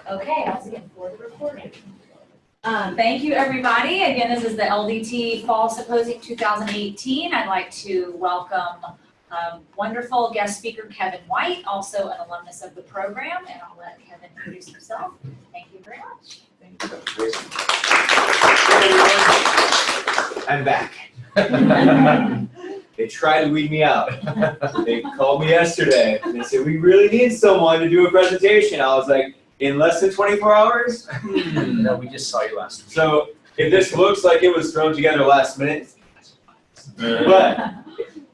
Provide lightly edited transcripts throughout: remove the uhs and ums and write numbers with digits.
Okay, I'll begin for the recording. Thank you, everybody. Again, this is the LDT Fall Symposium 2018. I'd like to welcome wonderful guest speaker Kevin White, also an alumnus of the program, and I'll let Kevin introduce himself. Thank you very much. Thank you. I'm back. They tried to weed me out. They called me yesterday and they said, we really need someone to do a presentation. I was like, in less than 24 hours? No, we just saw you last week. So if this looks like it was thrown together last minute, but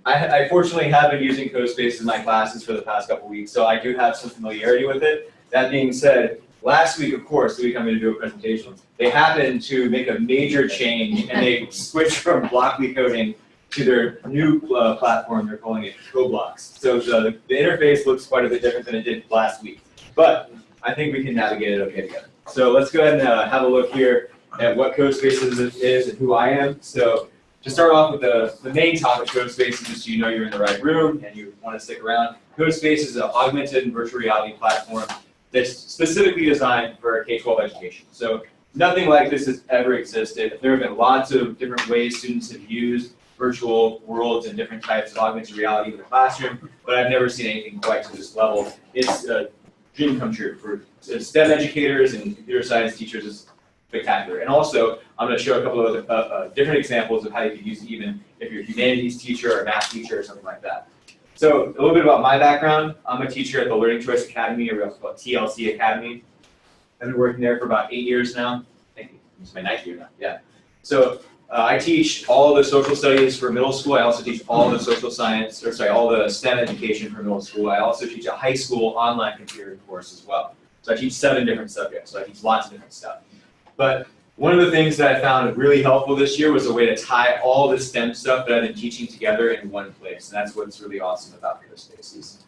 I fortunately have been using CoSpaces in my classes for the past couple weeks, so I do have some familiarity with it. That being said, last week, of course, the week I'm going to do a presentation, they happened to make a major change and they switched from Blockly coding to their new platform. They're calling it CoBlocks. So the interface looks quite a bit different than it did last week. But I think we can navigate it okay together. So let's go ahead and have a look here at what CoSpaces is and who I am. So to start off with the main topic of CoSpaces, just so you know you're in the right room and you want to stick around. CoSpaces is an augmented and virtual reality platform that's specifically designed for K-12 education. So nothing like this has ever existed. There have been lots of different ways students have used virtual worlds and different types of augmented reality in the classroom, but I've never seen anything quite to this level. It's a dream come true for STEM educators and computer science teachers. Is spectacular. And also, I'm going to show a couple of other, different examples of how you could use it even if you're a humanities teacher or a math teacher or something like that. So a little bit about my background. I'm a teacher at the Learning Choice Academy, or we also call it TLC Academy. I've been working there for about 8 years now. I think it's my 9th year now, yeah. So I teach all the social studies for middle school. I also teach all the social science, or sorry, all the STEM education for middle school. I also teach a high school online computer course as well. So I teach 7 different subjects, so I teach lots of different stuff. But one of the things that I found really helpful this year was a way to tie all the STEM stuff that I've been teaching together in one place, and that's what's really awesome about CoSpaces.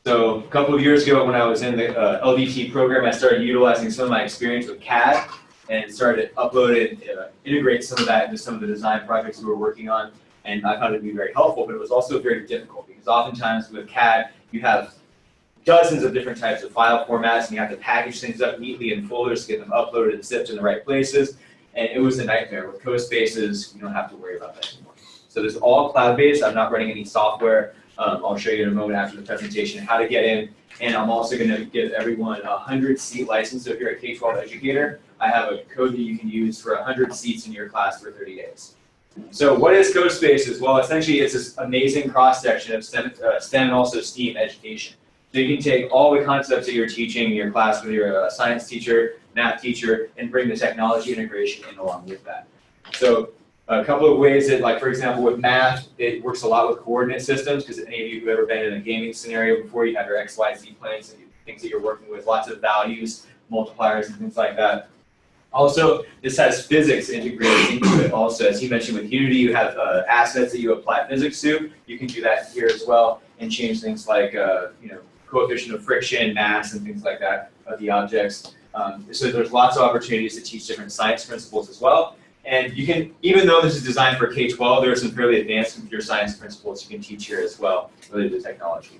So a couple of years ago when I was in the LDT program, I started utilizing some of my experience with CAD and started to upload and integrate some of that into some of the design projects we were working on, and I found it to be very helpful, but it was also very difficult because oftentimes with CAD, you have dozens of different types of file formats, and you have to package things up neatly in folders to get them uploaded and zipped in the right places. And it was a nightmare. With CoSpaces, you don't have to worry about that anymore. So this is all cloud-based. I'm not running any software. I'll show you in a moment after the presentation how to get in. And I'm also going to give everyone a 100-seat license. So if you're a K-12 educator, I have a code that you can use for 100 seats in your class for 30 days. So what is CoSpaces? Well, essentially, it's this amazing cross-section of STEM and also STEAM education. So you can take all the concepts that you're teaching in your class, whether you're a science teacher, math teacher, and bring the technology integration in along with that. So a couple of ways that, like for example, with math, it works a lot with coordinate systems, because any of you who've ever been in a gaming scenario before, you have your X, Y, Z planes, and things that you're working with, lots of values, multipliers, and things like that. Also, this has physics integrated into it also. As you mentioned with Unity, you have assets that you apply physics to. You can do that here as well and change things like coefficient of friction, mass, and things like that of the objects. So there's lots of opportunities to teach different science principles as well. And you can, even though this is designed for K-12, there are some fairly advanced computer science principles you can teach here as well related to technology.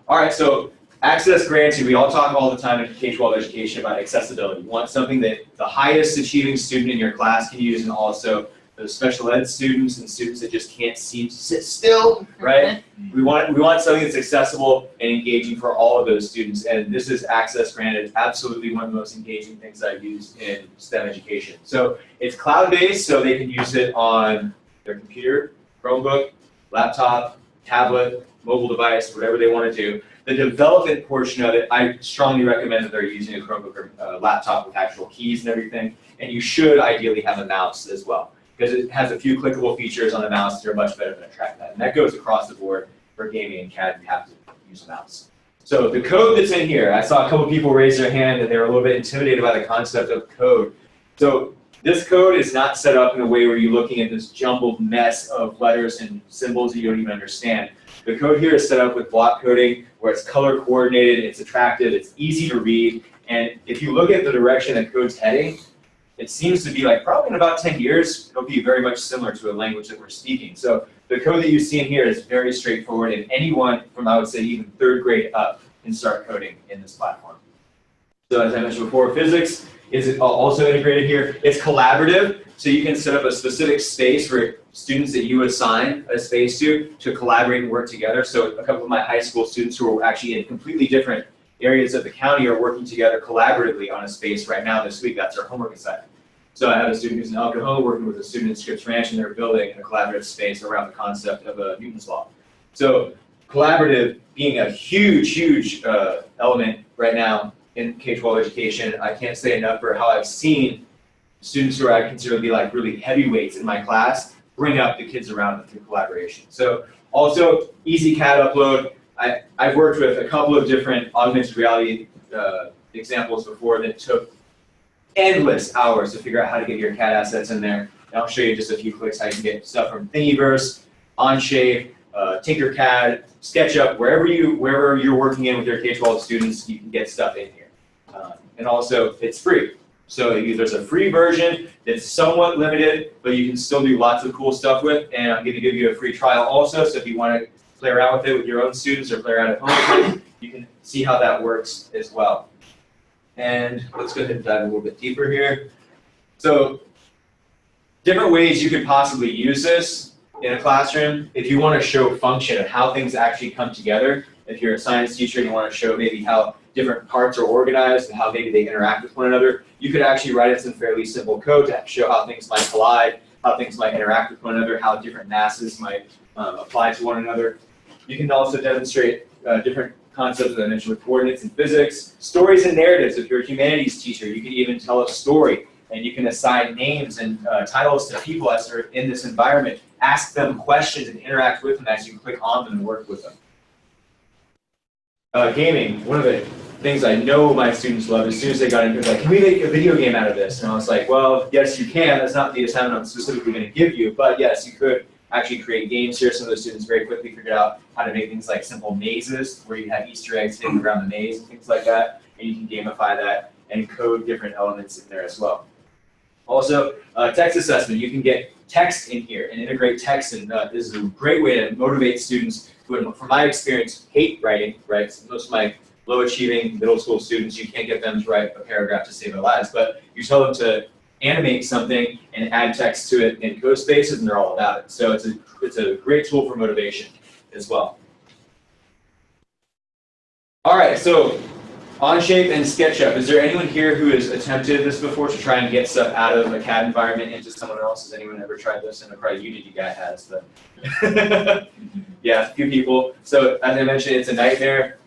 All right, so access granted. We all talk all the time in K-12 education about accessibility. You want something that the highest achieving student in your class can use, and also those special ed students and students that just can't seem to sit still, right? We want something that's accessible and engaging for all of those students, and this is access granted, absolutely one of the most engaging things I've used in STEM education. So it's cloud-based, so they can use it on their computer, Chromebook, laptop, tablet, mobile device, whatever they want to do. The development portion of it, I strongly recommend that they're using a Chromebook or a laptop with actual keys and everything, and you should ideally have a mouse as well, because it has a few clickable features on the mouse that are much better than a trackpad. And that goes across the board for gaming and CAD. You have to use a mouse. So the code that's in here, I saw a couple people raise their hand and they were a little bit intimidated by the concept of code. So this code is not set up in a way where you're looking at this jumbled mess of letters and symbols that you don't even understand. The code here is set up with block coding where it's color coordinated, it's attractive, it's easy to read, and if you look at the direction that code's heading, it seems to be like probably in about 10 years, it'll be very much similar to a language that we're speaking. So the code that you see in here is very straightforward, and anyone from, I would say, even 3rd grade up can start coding in this platform. So as I mentioned before, physics is also integrated here. It's collaborative, so you can set up a specific space for students that you assign a space to collaborate and work together. So a couple of my high school students who are actually in completely different areas of the county are working together collaboratively on a space right now this week. That's our homework assignment. So I have a student who's in Alcohol working with a student in Scripps Ranch, and they're building a collaborative space around the concept of Newton's Law. So collaborative being a huge element right now in K-12 education. I can't say enough for how I've seen students who I consider to be like really heavyweights in my class bring up the kids around them through collaboration. So also easy CAD upload. I've worked with a couple of different augmented reality examples before that took endless hours to figure out how to get your CAD assets in there. And I'll show you just a few clicks how you can get stuff from Thingiverse, Onshape, Tinkercad, SketchUp, wherever you're working in with your K-12 students, you can get stuff in here. And also, it's free. So there's a free version that's somewhat limited, but you can still do lots of cool stuff with. And I'm going to give you a free trial also. So if you want to play around with it with your own students or play around at home with it, you can see how that works as well. And let's go ahead and dive a little bit deeper here. So different ways you could possibly use this in a classroom. If you want to show function of how things actually come together, if you're a science teacher and you want to show maybe how different parts are organized and how maybe they interact with one another, you could actually write in some fairly simple code to show how things might collide, how things might interact with one another, how different masses might apply to one another. You can also demonstrate different concepts that I mentioned with coordinates in physics, stories and narratives. If you're a humanities teacher, you can even tell a story and you can assign names and titles to people as they're in this environment, ask them questions and interact with them as you click on them and work with them. Gaming, one of the things I know my students love, as soon as they got into it, like, can we make a video game out of this? And I was like, well, yes, you can. That's not the assignment I'm specifically going to give you, but yes, you could actually create games here. Some of the students very quickly figured out how to make things like simple mazes, where you have Easter eggs hidden around the maze and things like that, and you can gamify that and code different elements in there as well. Also, text assessment. You can get text in here and integrate text, and this is a great way to motivate students who, from my experience, hate writing, right? So most of my low-achieving middle school students, you can't get them to write a paragraph to save their lives, but you tell them to animate something and add text to it in CoSpaces, and they're all about it. So it's a great tool for motivation as well. All right, so Onshape and SketchUp. Is there anyone here who has attempted this before to try and get stuff out of a CAD environment into someone else? Has anyone ever tried this? And probably you guy has, but yeah, a few people. So as I mentioned, it's a nightmare.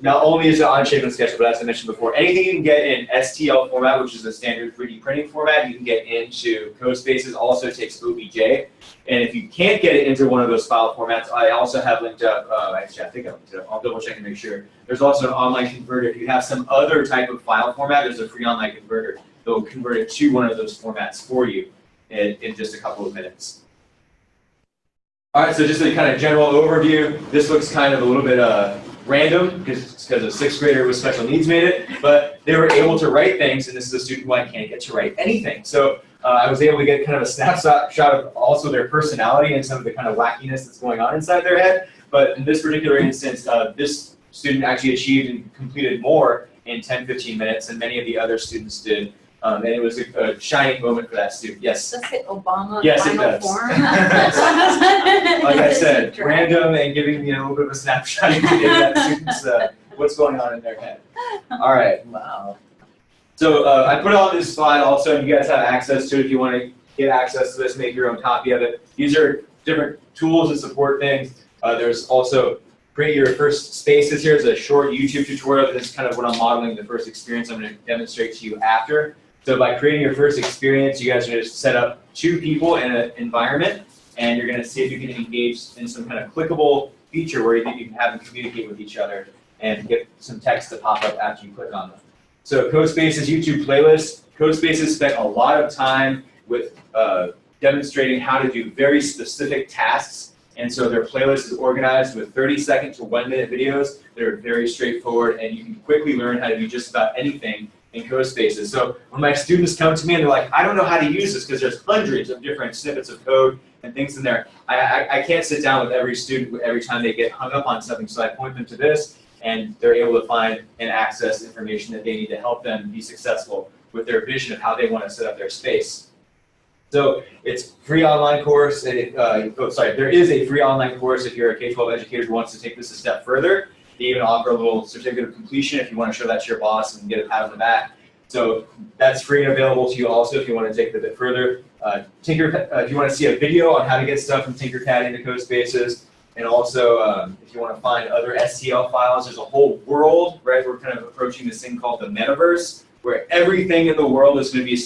Not only is it Onshape and SketchUp, but as I mentioned before, anything you can get in STL format, which is a standard 3D printing format, you can get into CoSpaces. Also takes OBJ. And if you can't get it into one of those file formats, I also have linked up, actually I think I linked it up, I'll double check and make sure. There's also an online converter. If you have some other type of file format, there's a free online converter that will convert it to one of those formats for you in just a couple of minutes. All right, so just a kind of general overview. This looks kind of a little bit random because a sixth grader with special needs made it, but they were able to write things, and this is a student who I can't get to write anything. So I was able to get kind of a snapshot of also their personality and some of the kind of wackiness that's going on inside their head. But in this particular instance, this student actually achieved and completed more in 10-15 minutes than many of the other students did. And it was a shining moment for that student. Yes? Does it Obama Yes, it final does. form? Like I said, random and giving me a little bit of a snapshot to give that students what's going on in their head. All right. Wow. So I put on this slide also, and you guys have access to it if you want to get access to this, make your own copy of it. These are different tools that support things. There's also create your first spaces. Here's a short YouTube tutorial. This is kind of what I'm modeling the first experience I'm going to demonstrate to you after. So by creating your first experience, you guys are going to set up 2 people in an environment, and you're going to see if you can engage in some kind of clickable feature where you can have them communicate with each other and get some text to pop up after you click on them. So CoSpaces YouTube playlist. CoSpaces spent a lot of time with demonstrating how to do very specific tasks. And so their playlist is organized with 30-second to 1-minute videos. They're very straightforward, and you can quickly learn how to do just about anything in CoSpaces. So when my students come to me and they're like, I don't know how to use this because there's hundreds of different snippets of code and things in there, I can't sit down with every student every time they get hung up on something. So I point them to this, and they're able to find and access information that they need to help them be successful with their vision of how they want to set up their space. So it's free online course. There is a free online course if you're a K-12 educator who wants to take this a step further. They even offer a little certificate of completion if you want to show that to your boss and get a pat on the back. So that's free and available to you also if you want to take it a bit further. If you want to see a video on how to get stuff from Tinkercad into CoSpaces, and also if you want to find other STL files, there's a whole world, right? We're kind of approaching this thing called the metaverse, where everything in the world is going to be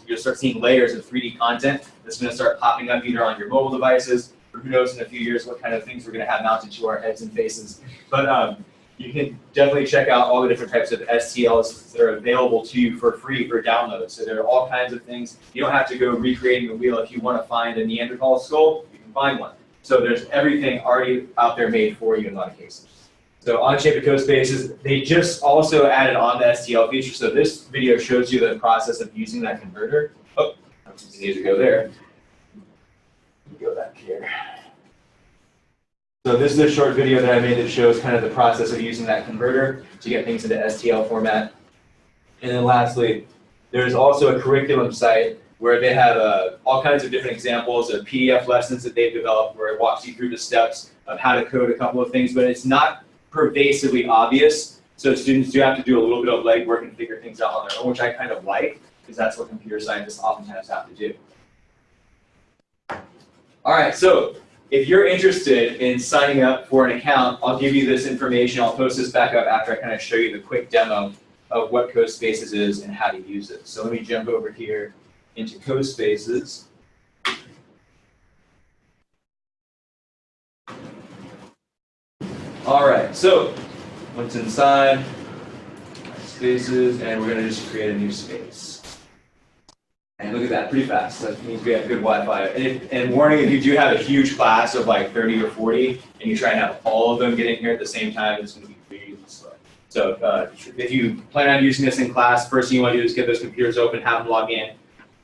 you'll start seeing layers of 3D content that's going to start popping up either on your mobile devices, or who knows in a few years what kind of things we're going to have mounted to our heads and faces. But you can definitely check out all the different types of STLs that are available to you for free for download. So there are all kinds of things. You don't have to go recreating the wheel. If you want to find a Neanderthal skull, you can find one. So there's everything already out there made for you in a lot of cases. So on Shape of CoSpaces, they just also added on the STL feature. So this video shows you the process of using that converter. Oh, I need to go there. Go back here. So this is a short video that I made that shows kind of the process of using that converter to get things into STL format. And then lastly, there's also a curriculum site where they have all kinds of different examples of PDF lessons that they've developed where it walks you through the steps of how to code a couple of things, but it's not pervasively obvious. So students do have to do a little bit of legwork and figure things out on their own, which I kind of like, because that's what computer scientists oftentimes have to do. All right, so if you're interested in signing up for an account, I'll give you this information. I'll post this back up after I kind of show you the quick demo of what CoSpaces is and how to use it. So let me jump over here into CoSpaces. All right, so once inside, spaces, and we're going to just create a new space. And look at that, pretty fast. That means we have good Wi-Fi. And warning, if you do have a huge class of like 30 or 40, and you try and have all of them get in here at the same time, it's going to be really slow. So if you plan on using this in class, first thing you want to do is get those computers open, have them log in,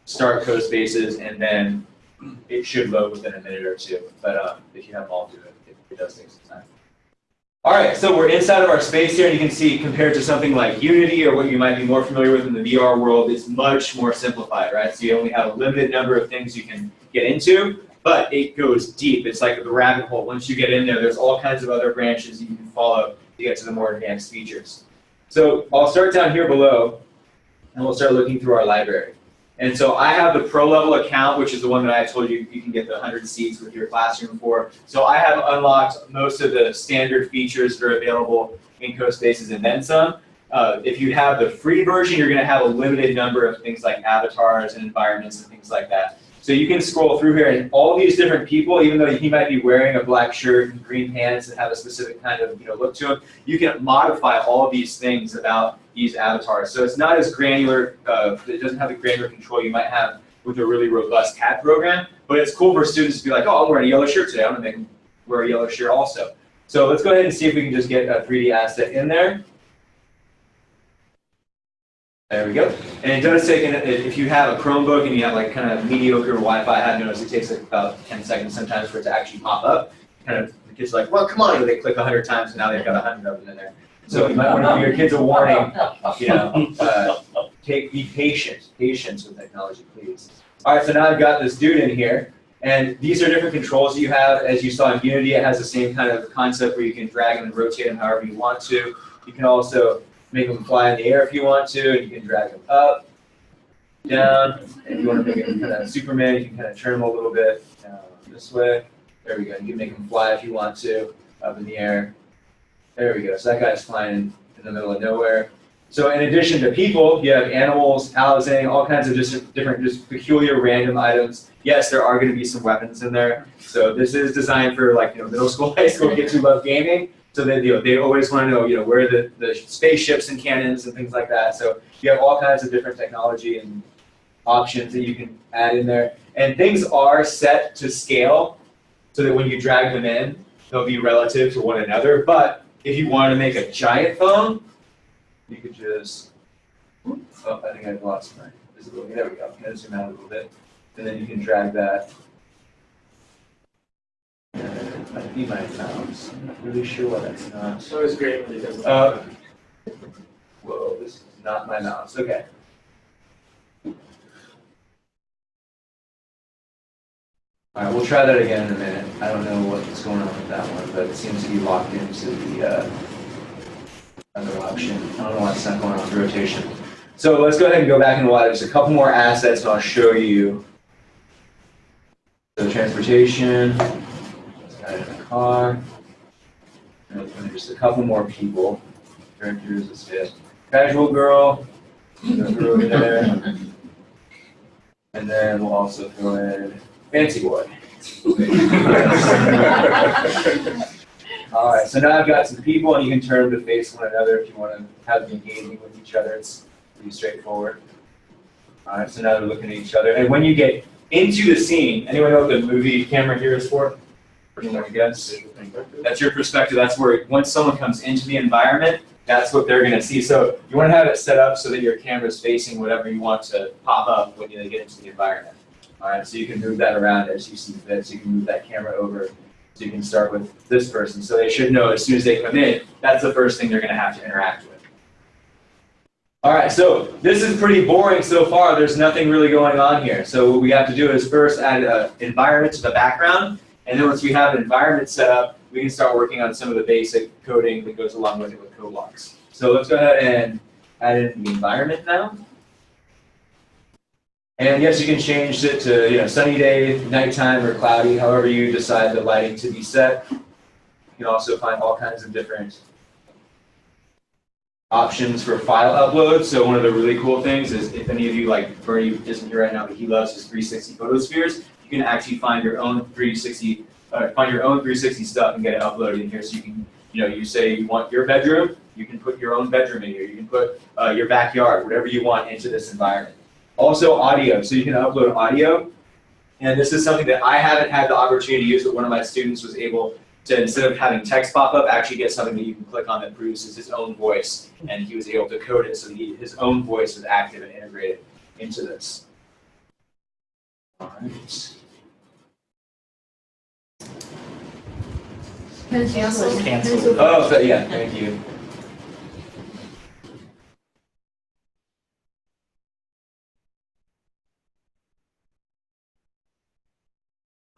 start CoSpaces, and then it should load within a minute or two. But if you have them all do it, it does take some time. All right, so we're inside of our space here, and you can see compared to something like Unity or what you might be more familiar with in the VR world, it's much more simplified, right? So you only have a limited number of things you can get into, but it goes deep. It's like the rabbit hole. Once you get in there, there's all kinds of other branches you can follow to get to the more advanced features. So I'll start down here below, and we'll start looking through our library. And so I have the pro level account, which is the one that I told you you can get the 100 seats with your classroom for. So I have unlocked most of the standard features that are available in CoSpaces and then some. If you have the free version, you're going to have a limited number of things like avatars and environments and things like that. So you can scroll through here, and all these different people, even though he might be wearing a black shirt and green pants and have a specific kind of look to him, you can modify all of these things about these avatars. So it's not as granular, it doesn't have the granular control you might have with a really robust CAD program, but it's cool for students to be like, oh, I'm wearing a yellow shirt today, I'm gonna make them wear a yellow shirt also. So let's go ahead and see if we can just get a 3D asset in there. There we go. And it does take, if you have a Chromebook and you have like kind of mediocre Wi-Fi, I have noticed it takes like about 10 seconds sometimes for it to actually pop up. Kind of, the kids are like, well, come on, and they click 100 times and now they've got 100 of them in there. So you might want to give your kids a warning, be patient. Patience with technology, please. All right, so now I've got this dude in here, and these are different controls that you have. As you saw in Unity, it has the same kind of concept where you can drag them and rotate them however you want to. You can also make them fly in the air if you want to, and you can drag them up, down, and if you want to make them kind of Superman, you can kind of turn them a little bit down this way. There we go. You can make them fly if you want to, up in the air. There we go. So that guy's flying in the middle of nowhere. So in addition to people, you have animals, housing, all kinds of different peculiar random items. Yes, there are going to be some weapons in there. So this is designed for like middle school, high school kids who love gaming. So they always want to know where are the spaceships and cannons and things like that. So you have all kinds of different technology and options that you can add in there. And things are set to scale so that when you drag them in, they'll be relative to one another. But if you wanted to make a giant phone, you could just, oh, I think I've lost my visibility. There we go. I'm going to zoom out a little bit. And then you can drag that Might be my mouse. I'm not really sure why that's not. It's always great when it doesn't. Whoa, this is not my mouse. Okay. All right, we'll try that again in a minute. I don't know what's going on with that one, but it seems to be locked into the other option. I don't know why it's not going on with rotation. So let's go ahead and go back and watch. There's a couple more assets, and I'll show you. So transportation, let's add in a car, and just a couple more people. Characters, let's get casual girl, throw in there, and then we'll also throw in fancy boy. All right, so now I've got some people, and you can turn them to face one another if you want to have them engaging with each other. It's pretty straightforward. All right, so now they're looking at each other, and when you get into the scene, anyone know what the movie camera here is for? Anyone guess? That's your perspective. That's where once someone comes into the environment, that's what they're going to see. So you want to have it set up so that your camera is facing whatever you want to pop up when you get into the environment. All right, so you can move that around as you see fit. So you can move that camera over. So you can start with this person. So they should know as soon as they come in, that's the first thing they're going to have to interact with. All right, so this is pretty boring so far. There's nothing really going on here. So what we have to do is first add an environment to the background. And then once we have an environment set up, we can start working on some of the basic coding that goes along with it with CoBlocks. So let's go ahead and add in the environment now. And yes, you can change it to sunny day, nighttime, or cloudy, however you decide the lighting to be set. You can also find all kinds of different options for file upload. So one of the really cool things is if any of you, like Bernie isn't here right now, but he loves his 360 photospheres, you can actually find your own 360 stuff and get it uploaded in here. So you can, you say you want your bedroom, you can put your own bedroom in here. You can put your backyard, whatever you want into this environment. Also audio, so you can upload audio. And this is something that I haven't had the opportunity to use, but one of my students was able to, instead of having text pop up, actually get something that you can click on that produces his own voice. And he was able to code it so that his own voice was active and integrated into this. All right. Cancel. Oh, so yeah, thank you.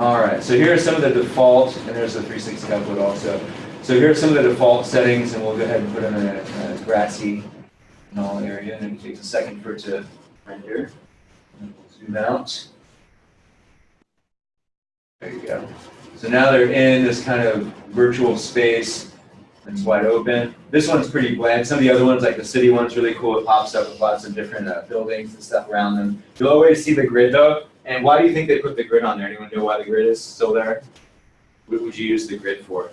All right, so here are some of the default, and there's the 360 upload also. So here are some of the default settings, and we'll go ahead and put them in a grassy null area, and it takes a second for it to render. And we'll zoom out. There you go. So now they're in this kind of virtual space that's wide open. This one's pretty bland. Some of the other ones, like the city one's really cool. It pops up with lots of different buildings and stuff around them. You'll always see the grid though. And why do you think they put the grid on there? Anyone know why the grid is still there? What would you use the grid for?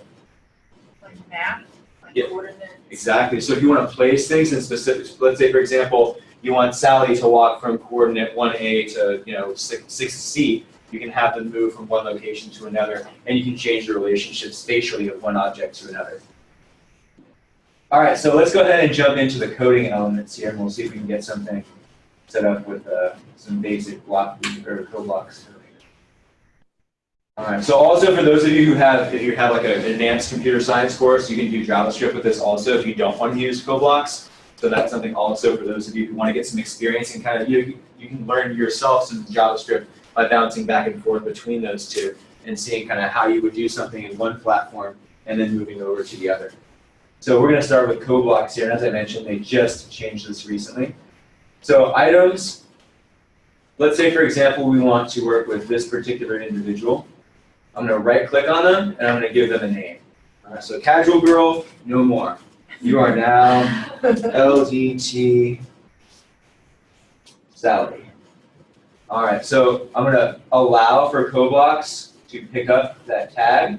Like map, like Yeah. coordinates. Exactly. So if you want to place things in specific, let's say for example, you want Sally to walk from coordinate 1A to 6C, you can have them move from one location to another, and you can change the relationship spatially of one object to another. All right, so let's go ahead and jump into the coding elements here, and we'll see if we can get something set up with some basic code blocks. All right, so also for those of you who have, if you have like an advanced computer science course, you can do JavaScript with this also if you don't want to use code blocks. So that's something also for those of you who want to get some experience and kind of, you can learn yourself some JavaScript by bouncing back and forth between those two and seeing kind of how you would do something in one platform and then moving over to the other. So we're going to start with code blocks here, and as I mentioned, they just changed this recently. So items, let's say for example we want to work with this particular individual. I'm going to right click on them and I'm going to give them a name. All right, so casual girl, no more. You are now LDT Sally. All right, so I'm going to allow for code blocks to pick up that tag.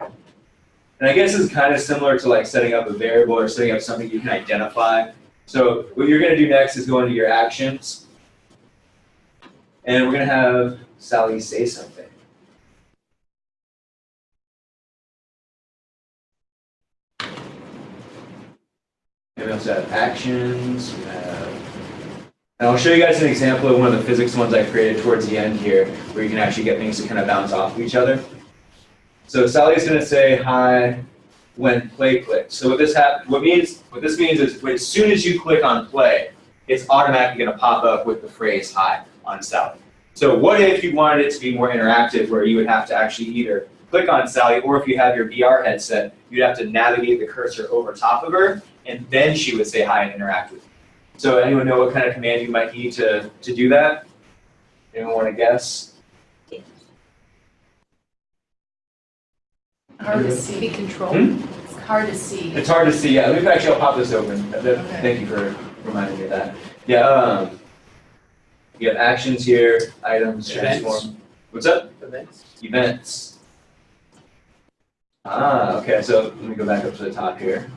And I guess it's kind of similar to like setting up a variable or setting up something you can identify. So what you're going to do next is go into your actions. And we're going to have Sally say something. And we also have actions. We have, and I'll show you guys an example of one of the physics ones I created towards the end here, where you can actually get things to kind of bounce off of each other. So Sally's going to say hi when play clicks. So what this means is as soon as you click on play, it's automatically going to pop up with the phrase hi on Sally. So what if you wanted it to be more interactive, where you would have to actually either click on Sally, or if you have your VR headset, you'd have to navigate the cursor over top of her, and then she would say hi and interact with you. So anyone know what kind of command you might need to do that? Anyone want to guess? Hard to see. Control. It's hard to see. It's hard to see, yeah. Let me actually, I'll pop this open. Thank you for reminding me of that. Yeah, you have actions here, items, transform. What's up? Events. Events. Ah, okay, so let me go back up to the top here.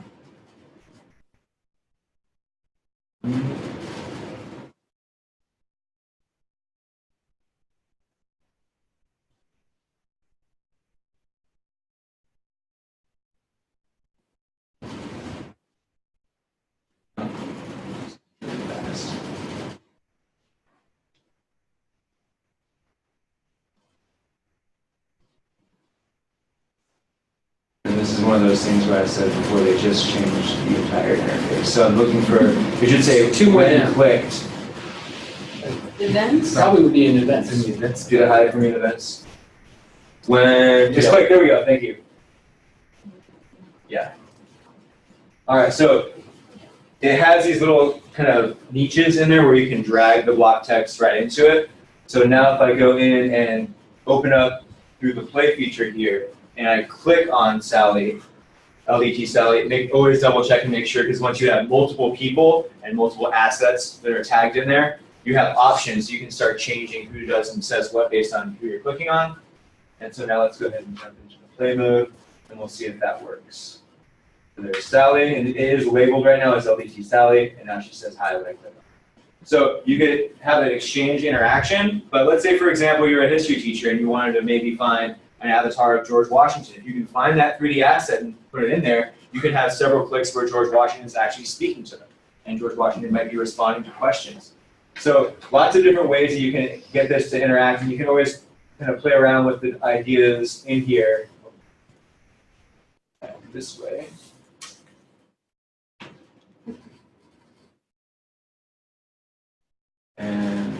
And this is one of those things where I said before they just changed the entire interface. So I'm looking for, it should say when clicked. Events? Probably would be an event. Let's do the hi for me in events. When, just click, there we go, thank you. Yeah. All right, so it has these little kind of niches in there where you can drag the block text right into it. So now if I go in and open up through the play feature here, and I click on Sally, LDT Sally, always double check and make sure, because once you have multiple people and multiple assets that are tagged in there, you have options. You can start changing who does and says what based on who you're clicking on. And so now let's go ahead and jump into the play mode, and we'll see if that works. So there's Sally, and it is labeled right now as LDT Sally, and now she says hi when I click on it. So you could have an exchange interaction, but let's say, for example, you're a history teacher and you wanted to maybe find an avatar of George Washington. If you can find that 3D asset and put it in there, you can have several clicks where George Washington is actually speaking to them, and George Washington might be responding to questions. So lots of different ways that you can get this to interact, and you can always kind of play around with the ideas in here. This way. And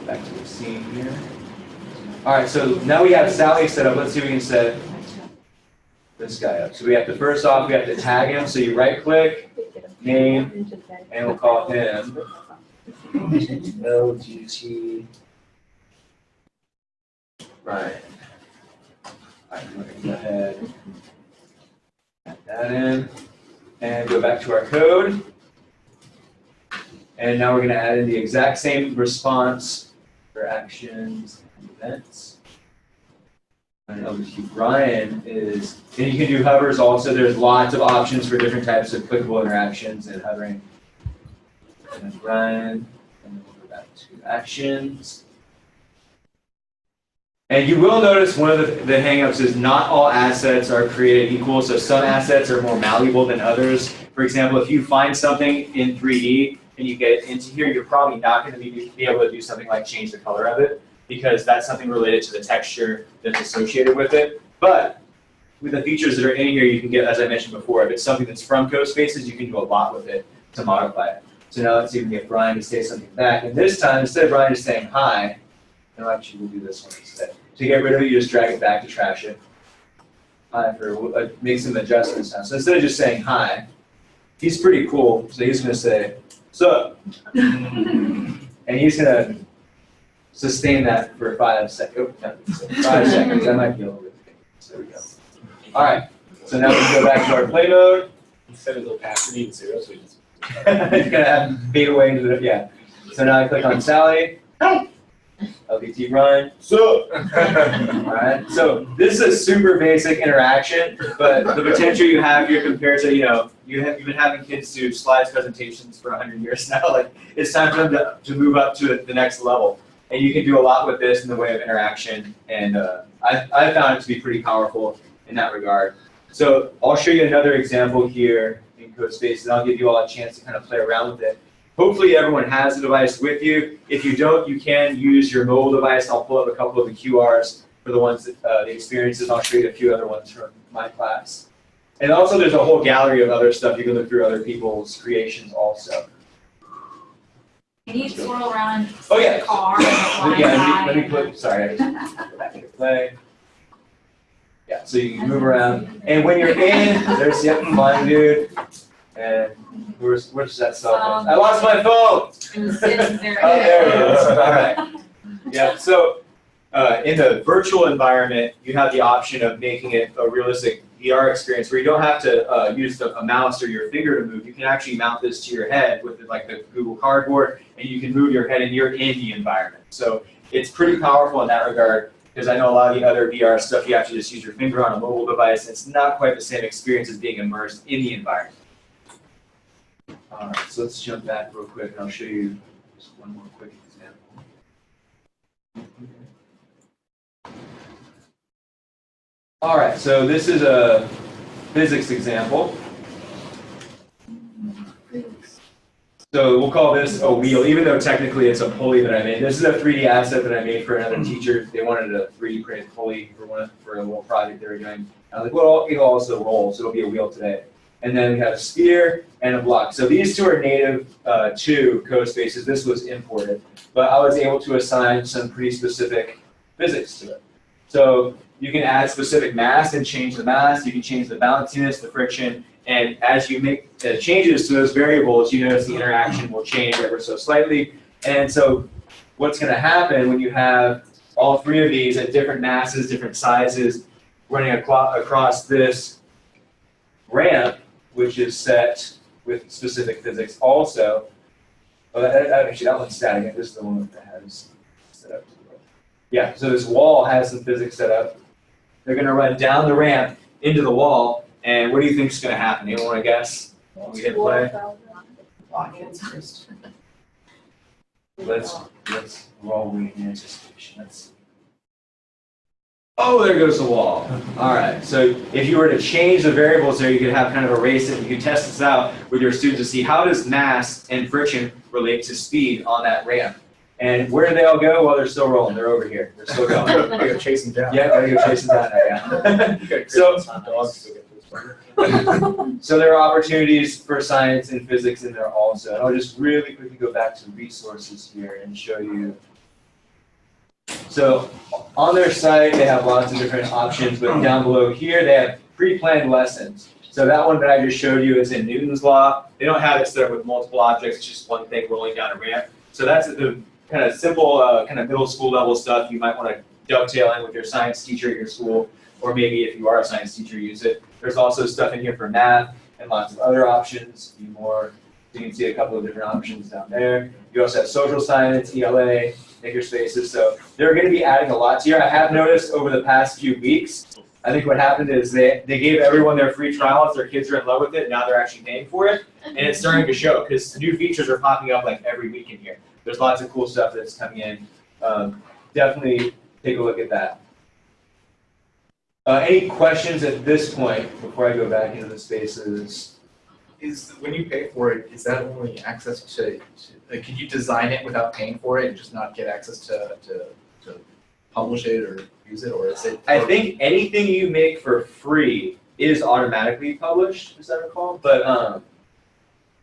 back to the scene here. All right, so now we have Sally set up. Let's see if we can set this guy up. So we have to, first off, we have to tag him. So you right click, name, and we'll call him LDT Ryan. All right, I'm going to go ahead, add that in, and go back to our code. And now we're going to add in the exact same response for actions and events. And LDT Brian is, and you can do hovers also. There's lots of options for different types of clickable interactions and hovering. And then Brian, and then we'll go back to actions. And you will notice one of the hangups is not all assets are created equal. So some assets are more malleable than others. For example, if you find something in 3D, and you get it into here, you're probably not going to be able to do something like change the color of it, because that's something related to the texture that's associated with it. But with the features that are in here, you can get, as I mentioned before, if it's something that's from CoSpaces, you can do a lot with it to modify it. So now let's see if we can get Brian to say something back. And this time, instead of Brian just saying hi, no, actually we'll do this one instead. To get rid of it, you just drag it back to trash it. Hi, for make some adjustments now. So instead of just saying hi, he's pretty cool. So he's going to say, "Sup?" And he's going to sustain that for 5 seconds. Oh, no, 5 seconds. That might be a little bit. So there we go. All right. So now we can go back to our play mode. Instead of the opacity and zero, so we just. It's going to fade away into the, yeah. So now I click on Sally. Hi. LDT Ryan. So. All right. So this is a super basic interaction, but the potential you have here compared to, you've been having kids do slides presentations for 100 years now. Like, it's time for them to move up to the next level. And you can do a lot with this in the way of interaction. And I found it to be pretty powerful in that regard. So I'll show you another example here in CoSpaces, and I'll give you all a chance to kind of play around with it. Hopefully everyone has the device with you. If you don't, you can use your mobile device. I'll pull up a couple of the QRs for the ones that, the experiences. I'll show you a few other ones from my class. And also there's a whole gallery of other stuff. You can look through other people's creations also. Can you swirl around Oh, yeah. the car? And Yeah, let me put, sorry, I just go back into play. Yeah, so you can move around. And when you're in, there's, yep, fine, dude. And where's that cell phone? I lost my phone! It was sitting there. Oh, there it is. All right. Yeah, so in the virtual environment, you have the option of making it a realistic VR experience where you don't have to use a mouse or your finger to move. You can actually mount this to your head with like the Google Cardboard, and you can move your head and you're in the environment. So it's pretty powerful in that regard, because I know a lot of the other VR stuff, you have to just use your finger on a mobile device, and it's not quite the same experience as being immersed in the environment. All right, so let's jump back real quick, and I'll show you just one more quick example. All right, so this is a physics example. So we'll call this a wheel, even though technically it's a pulley that I made. This is a 3D asset that I made for another teacher. They wanted a 3D printed pulley for a little project they were doing. I was like, well, it'll also roll, so it'll be a wheel today. And then we have a sphere and a block. So these two are native to CoSpaces. This was imported, but I was able to assign some pretty specific physics to it. So you can add specific mass and change the mass. You can change the bounciness, the friction, and as you make changes to those variables, you notice the interaction will change ever so slightly. And so what's going to happen when you have all three of these at different masses, different sizes, running across this ramp, which is set with specific physics also. Well, actually, that one's static. This is the one that has set up. Yeah, so this wall has some physics set up. They're going to run down the ramp into the wall. And what do you think is going to happen? Anyone want to guess? We hit play. Let's roll in anticipation. Let's see. Oh, there goes the wall. All right. So if you were to change the variables there, you could have kind of erase it. You could test this out with your students to see how does mass and friction relate to speed on that ramp. And where do they all go? Well, they're still rolling. They're over here. They're still going. I gotta chase them down. Yeah, gotta go chase them down now, yeah. So there are opportunities for science and physics in there also. And I'll just really quickly go back to resources here and show you. So on their site, they have lots of different options, but down below here, they have pre-planned lessons. So that one that I just showed you is in Newton's law. They don't have it set up with multiple objects. It's just one thing rolling down a ramp. So that's the kind of simple, kind of middle school level stuff you might want to dovetail in with your science teacher at your school, or maybe if you are a science teacher, use it. There's also stuff in here for math and lots of other options. So you can see a couple of different options down there. You also have social science, ELA, makerspaces. So they're going to be adding a lot to here. I have noticed over the past few weeks, I think what happened is they gave everyone their free trials. Their kids are in love with it. Now they're actually paying for it. And it's starting to show because new features are popping up like every week in here. There's lots of cool stuff that's coming in. Definitely take a look at that. Any questions at this point before I go back into the spaces? Is when you pay for it, is that only access to like, can you design it without paying for it and just not get access to publish it or use it, or is it? I think anything you make for free is automatically published, as I recall, but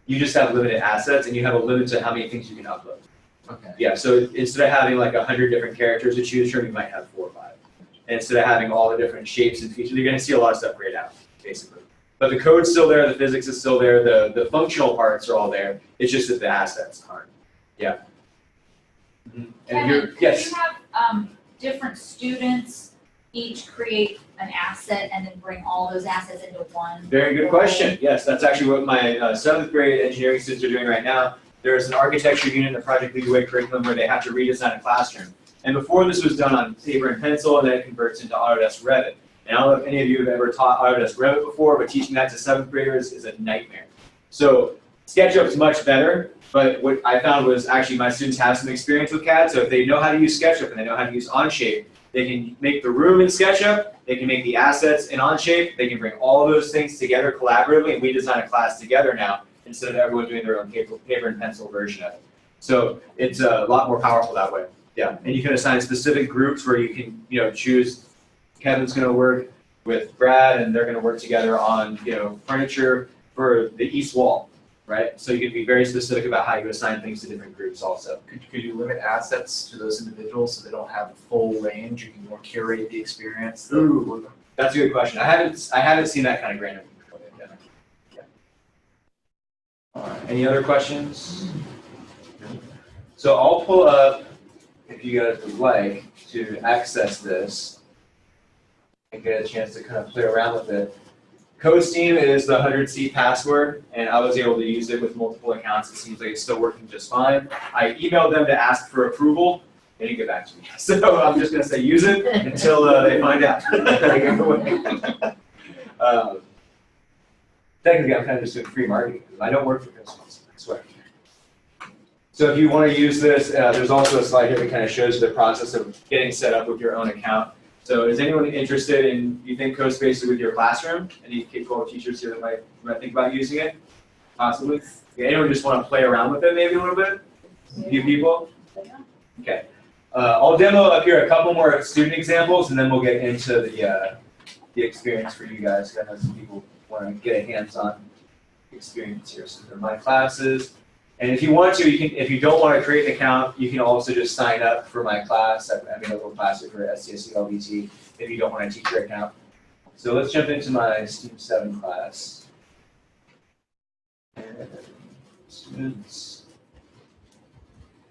you just have limited assets and you have a limit to how many things you can upload. Okay. Yeah, so instead of having like 100 different characters to choose from, you might have 4 or 5. And instead of having all the different shapes and features, you're going to see a lot of stuff grayed out, basically. But the code's still there, the physics is still there, the functional parts are all there. It's just that the assets aren't. Yeah. Mm-hmm. Kevin, yes. do you have different students each create an asset and then bring all those assets into one? Very good question. Yes, that's actually what my 7th grade engineering students are doing right now. There's an architecture unit in the Project Lead the Way curriculum where they have to redesign a classroom. And before this was done on paper and pencil, and then it converts into Autodesk Revit. And I don't know if any of you have ever taught Autodesk Revit before, but teaching that to 7th graders is a nightmare. So SketchUp's much better, but what I found was actually my students have some experience with CAD, so if they know how to use SketchUp and they know how to use Onshape, they can make the room in SketchUp, they can make the assets in Onshape, they can bring all of those things together collaboratively, and we design a class together now, instead of everyone doing their own paper and pencil version of it. So it's a lot more powerful that way. Yeah, and you can assign specific groups where you can, choose Kevin's gonna work with Brad and they're gonna work together on, furniture for the east wall, right? So you can be very specific about how you assign things to different groups also. Could you limit assets to those individuals so they don't have a full range? You can more curate the experience. Ooh, that's a good question. I haven't seen that kind of grant. Yeah. All right, any other questions? So I'll pull up, if you guys would like to access this and get a chance to kind of play around with it. CoSteam is the 100-seat password, and I was able to use it with multiple accounts. It seems like it's still working just fine. I emailed them to ask for approval. They didn't get back to me. So I'm just going to say use it until they find out. Technically, I'm kind of just doing free marketing because I don't work for CoSpaces, I swear. So if you want to use this, there's also a slide here that kind of shows you the process of getting set up with your own account. So is anyone interested in, you think, CoSpaces with your classroom? Any K-12 teachers here that might think about using it? Possibly? Okay, anyone just want to play around with it maybe a little bit? A few people? Okay. I'll demo up here a couple more student examples, and then we'll get into the experience for you guys. I know some people want to get a hands-on experience here. So they're my classes. And if you want to, you can. If you don't want to create an account, you can also just sign up for my class. I made a little class for SCSC LDT if you don't want to teach your account. So let's jump into my Student 7 class. And students.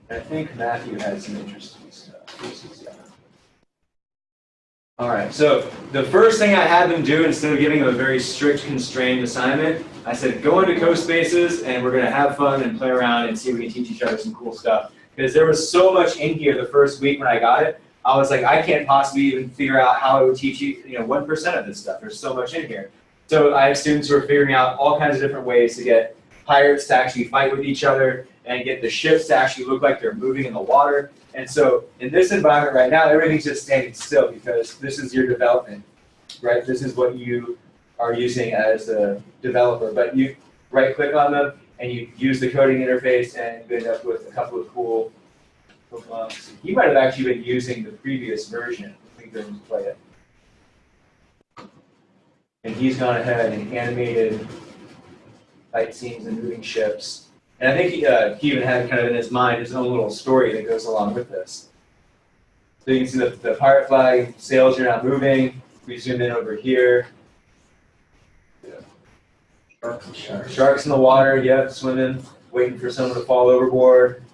I think Matthew had some interesting stuff. All right, so the first thing I had them do, instead of giving them a very strict, constrained assignment, I said, go into CoSpaces and we're going to have fun and play around and see if we can teach each other some cool stuff. Because there was so much in here the first week when I got it, I was like, I can't possibly even figure out how I would teach you, 1% of this stuff. There's so much in here. So I have students who are figuring out all kinds of different ways to get pirates to actually fight with each other and get the ships to actually look like they're moving in the water. And so in this environment right now, everything's just standing still because this is your development, right? This is what you are using as a developer. But you right-click on them and you use the coding interface and you end up with a couple of cool books. He might have actually been using the previous version. I think they're going to play it. And he's gone ahead and animated fight scenes and moving ships. And I think he even had kind of in his mind his own little story that goes along with this. So you can see the pirate flag, sails are now moving. We zoom in over here. Sharks in the water, yep, swimming, waiting for someone to fall overboard.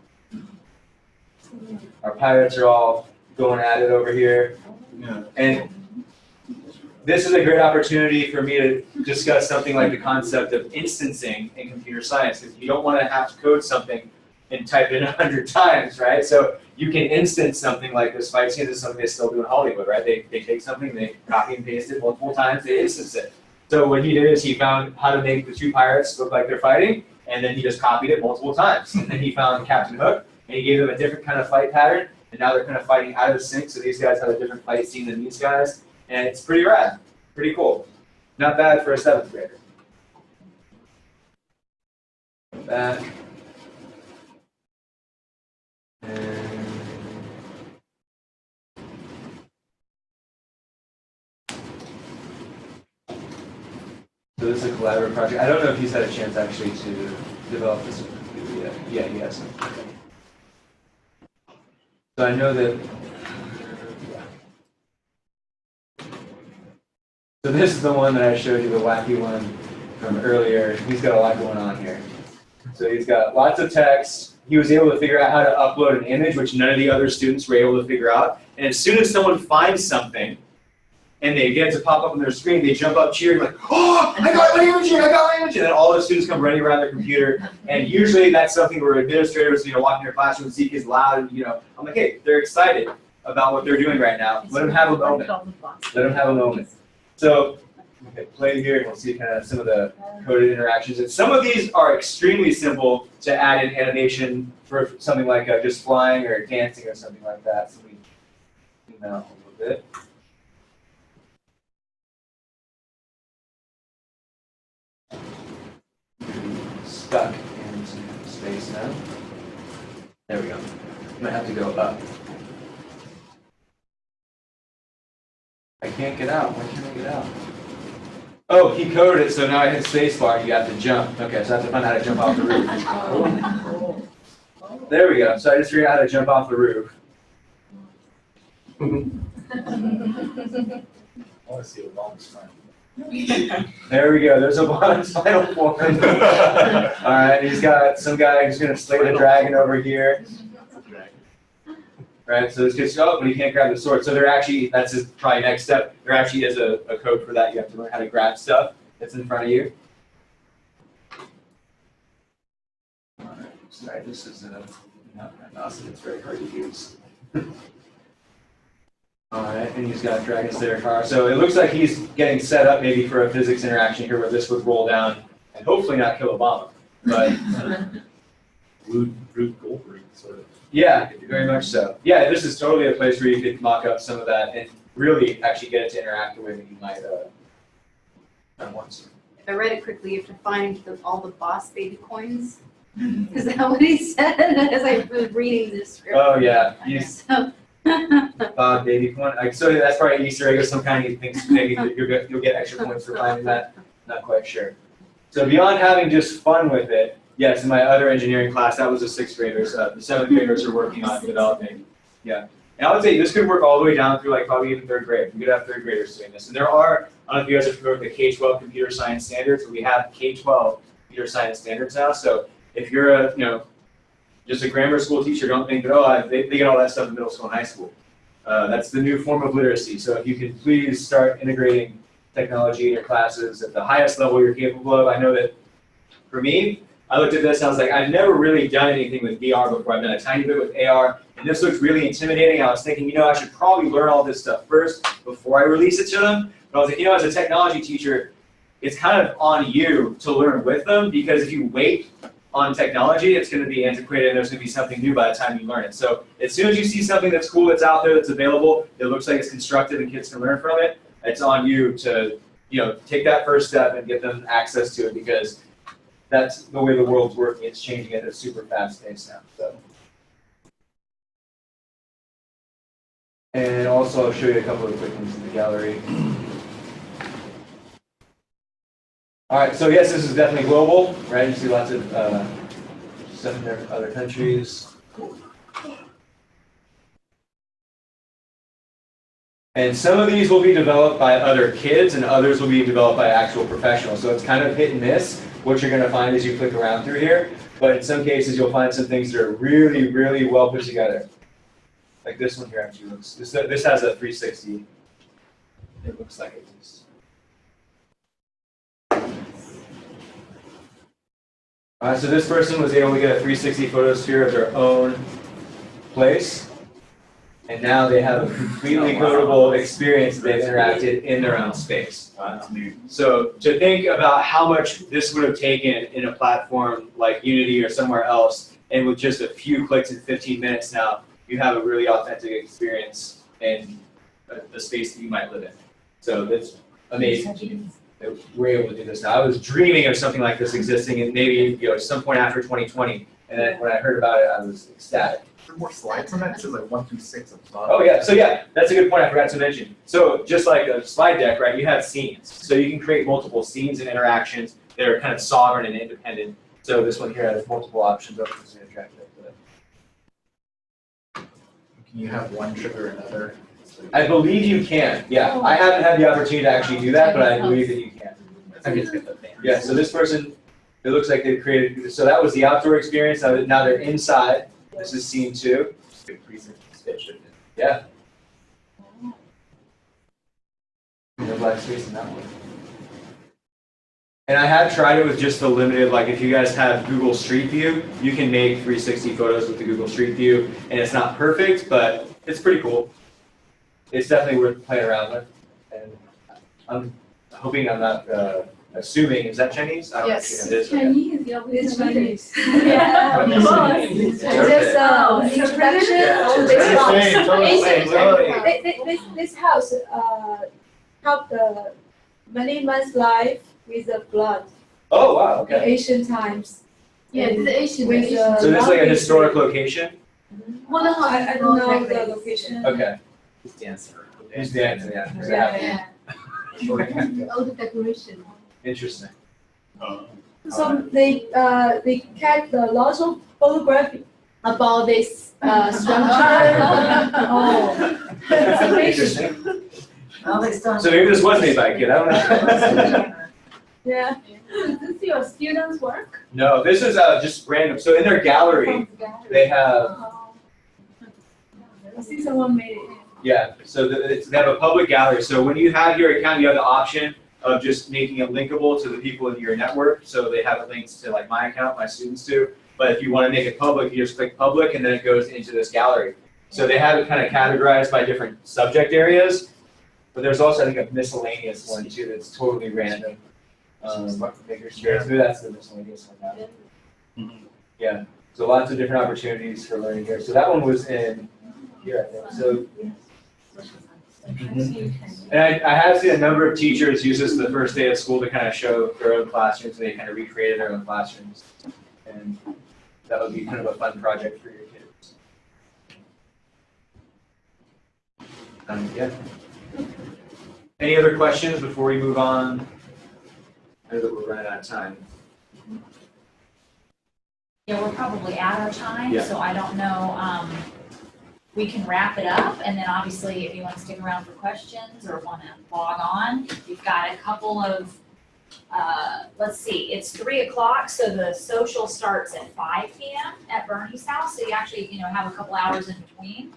Our pirates are all going at it over here. Yeah. And this is a great opportunity for me to discuss something like the concept of instancing in computer science, because you don't want to have to code something and type it 100 times, right? So you can instance something like this fight scene. This is something they still do in Hollywood, right? They take something, they copy and paste it multiple times, they instance it. So what he did is he found how to make the two pirates look like they're fighting, and then he just copied it multiple times. And then he found Captain Hook, and he gave them a different kind of fight pattern, and now they're kind of fighting out of sync, so these guys have a different fight scene than these guys. And it's pretty rad, pretty cool. Not bad for a 7th grader. Back. And so this is a collaborative project. I don't know if he's had a chance actually to develop this with you yet. Yeah, he has. Okay. So I know that. So this is the one that I showed you, the wacky one from earlier. He's got a lot going on here. So he's got lots of text. He was able to figure out how to upload an image, which none of the other students were able to figure out. And as soon as someone finds something, and they get it to pop up on their screen, they jump up cheering like, oh, I got my image, I got my image. And then all the students come running around their computer. And usually that's something where administrators, walk in their classroom and see kids loud. And, I'm like, hey, they're excited about what they're doing right now. Let them have a moment. Let them have a moment. So, okay, play here, and we'll see kind of some of the coded interactions. And some of these are extremely simple to add in animation for something like just flying or dancing or something like that. So we zoom out a little bit. Stuck into space now. There we go. I'm gonna have to go up. I can't get out. Why can't I get out? Oh, he coded it, so now I hit spacebar. You have to jump. Okay, so I have to find out how to jump off the roof. There we go. So I just figured out how to jump off the roof. I want to see what Obama's trying. There we go. There's Obama's final form. All right, he's got some guy who's gonna slay the dragon over here. Right, so this gets but he can't grab the sword. So that's his probably next step. There actually is a code for that. You have to learn how to grab stuff that's in front of you. All right, sorry, this is not awesome. It's very hard to use. All right, and he's got Dragon Slayer car. So it looks like he's getting set up maybe for a physics interaction here where this would roll down and hopefully not kill Obama. But Rube Goldberg, sort of. yeah, very much so. Yeah, this is totally a place where you could mock up some of that and really actually get it to interact the way that you might want to. If I read it quickly, you have to find all the boss baby coins. Is that what he said as I was reading this script? Oh yeah, So, baby coin. So that's probably an Easter egg of some kind. He thinks maybe that you'll get extra points for finding that. Not quite sure. So beyond having just fun with it, yes, in my other engineering class, that was the 6th graders. The 7th graders are working on developing. Yeah. And I would say this could work all the way down through like probably even 3rd grade. We could have 3rd graders doing this. And there are, I don't know if you guys are familiar with the K-12 computer science standards, but we have K-12 computer science standards now. So if you're just a grammar school teacher, don't think that, they get all that stuff in middle school and high school. That's the new form of literacy. So if you could please start integrating technology in your classes at the highest level you're capable of. I know that for me, I looked at this and I was like, I've never really done anything with VR before. I've done a tiny bit with AR, and this looks really intimidating. I was thinking, I should probably learn all this stuff first before I release it to them. But I was like, as a technology teacher, it's kind of on you to learn with them, because if you wait on technology, it's going to be antiquated and there's going to be something new by the time you learn it. So as soon as you see something that's cool, that's out there, that's available, it looks like it's constructive and kids can learn from it, it's on you to take that first step and get them access to it, because that's the way the world's working. It's changing at a super fast pace now. So. And also I'll show you a couple of quick things in the gallery. All right, so yes, this is definitely global, right? You see lots of stuff in there from other countries. And some of these will be developed by other kids, and others will be developed by actual professionals. So it's kind of hit and miss what you're going to find as you click around through here. But in some cases, you'll find some things that are really, really well put together. Like this one here actually looks, this has a 360. It looks like it is. So this person was able to get a 360 photosphere of their own place. And now they have a completely codable experience that they've interacted in their own space. So to think about how much this would have taken in a platform like Unity or somewhere else, and with just a few clicks in 15 minutes now, you have a really authentic experience in the space that you might live in. So that's amazing that we're able to do this now. I was dreaming of something like this existing, and maybe at some point after 2020, and then when I heard about it, I was ecstatic. There more slides on that? It says like 1 through 6 at the bottom. Oh yeah, so yeah, that's a good point I forgot to mention. So just like a slide deck, right, you have scenes. So you can create multiple scenes and interactions that are kind of sovereign and independent. So this one here has multiple options of this interaction. Can you have one trigger another? I believe you can, yeah. I haven't had the opportunity to actually do that, but I believe that you can. I just get the band. Yeah, so this person, it looks like they've created, so that was the outdoor experience, now they're inside. This is scene 2. Yeah. No black space in that one. And I have tried it with just the limited, like if you guys have Google Street View, you can make 360 photos with the Google Street View, and it's not perfect, but it's pretty cool. It's definitely worth playing around with. And I'm hoping I'm not assuming, is that Chinese? I don't Yes. know if it is. Chinese, yeah, it's Chinese. Yeah, What is it? Just introduction Yeah. to Explain. this house helped many months life with the flood Oh, wow, in okay. ancient times. Yeah, it's the Asian. With, So this is like a historic location? Well, no, I don't know the location. Okay. This dancer. Who's the answer? Yeah. Yeah. All the decoration. Interesting. So they kept the lots of photography about this structure. Oh. It's amazing. Interesting. Oh, they still. So maybe this was made by a kid, I don't know. Yeah. Is this your students' work? No, this is just random. So in their gallery, they have, I see someone made it. yeah, so they have a public gallery. So when you have your account, you have the option of just making it linkable to the people in your network. So they have it linked to like my account, my students do. But if you want to make it public, you just click public and then it goes into this gallery. So they have it kind of categorized by different subject areas. But there's also, I think, a miscellaneous one too that's totally random. Maybe that's the miscellaneous one now. Yeah, so lots of different opportunities for learning here. So that one was in here, I think. So, and I have seen a number of teachers use this the first day of school to kind of show their own classrooms, and they kind of recreated their own classrooms. And that would be kind of a fun project for your kids. Yeah. Any other questions before we move on? I know that we're running out of time. Yeah, we're probably out of time, Yeah. so I don't know, we can wrap it up, and then obviously if you want to stick around for questions or want to log on, we've got a couple of, let's see, it's 3 o'clock, so the social starts at 5 p.m. at Bernie's house, so you actually, have a couple hours in between.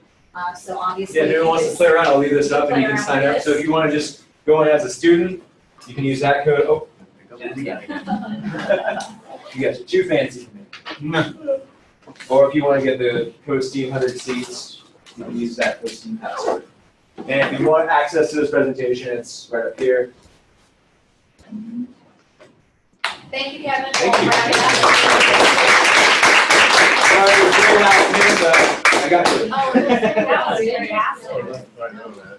So obviously. Yeah, if anyone wants to play around, I'll leave this up and you can Play sign around up. with So if you want to just go in as a student, you can use that code. Oh, you guys are too fancy for me. Or if you want to get the CoSteam 100 seats, you can use that CoSteam password. And if you want access to this presentation, it's right up here. Thank you, Kevin. Thank you. We'll wrap it up. Sorry, it was very last minute, but I got you. Oh, that was fantastic. I know that.